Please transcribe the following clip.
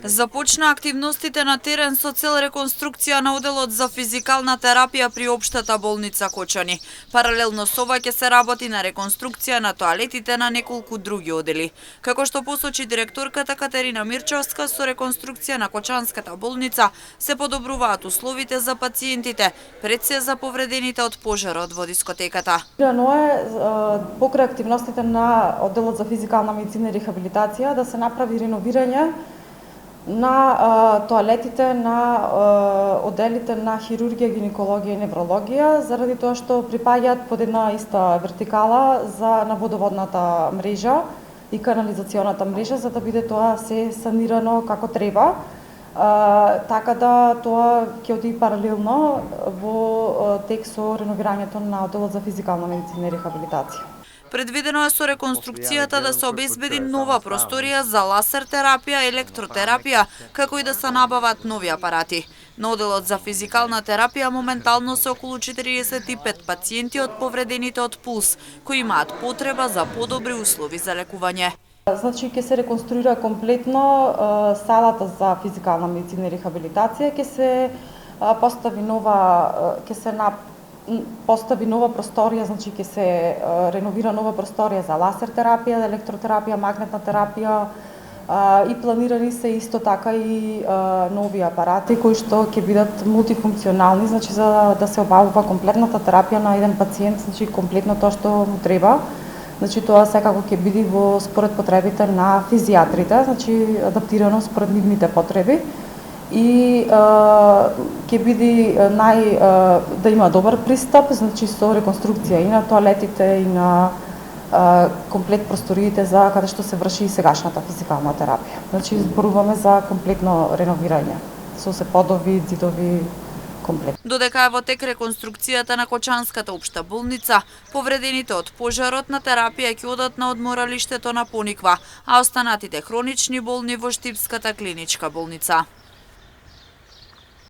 Започна активностите на терен со цел реконструкција на оделот за физикална терапија при општата болница Кочани. Паралелно со ова ќе се работи на реконструкција на тоалетите на неколку други одели. Како што посочи директорката Катерина Мирчовска, со реконструкција на Кочанската болница се подобруваат условите за пациентите, пред се за повредените од пожарот во дискотеката. Покрај активностите на оделот за физикална медицина и рехабилитација да се направи реновирање на тоалетите на оделите на хирургија, гинекологија и неврологија, заради тоа што припаѓаат под една иста вертикала на водоводната мрежа и канализационата мрежа, за да биде тоа се санирано како треба. Така да тоа ќе оди паралелно во тек со реновирањето на оделот за физикална медицина и рехабилитација. Предвидено е со реконструкцијата да се обезбеди нова просторија за ласер терапија, електротерапија, како и да се набават нови апарати. На оделот за физикална терапија моментално се околу 45 пациенти од повредените од пулс, кои имаат потреба за подобри услови за лекување. Значи ќе се реконструира комплетно салата за физикална медицина и рехабилитација, ќе се постави нова просторија, значи ќе се реновира нова просторија за ласер терапија, електротерапија, магнетна терапија и планирани се исто така и нови апарати кои што ќе бидат мултифункционални, значи за да се обавува комплетната терапија на еден пациент, значи комплетно тоа што му треба. Значи тоа секако ќе биде според потребите на физијатрите, значи адаптирано според нивните потреби. И ќе биде да има добар пристап, значи со реконструкција и на тоалетите и на комплет просториите за каде што се врши и сегашната физикална терапија. Значи зборуваме за комплетно реновирање со се подови, ѕидови, комплет. Додека е во тек реконструкцијата на Кочанската општа болница, повредените од пожарот на терапија ќе одат на одморалиштето на Пониква, а останатите хронични болни во Штипската клиничка болница.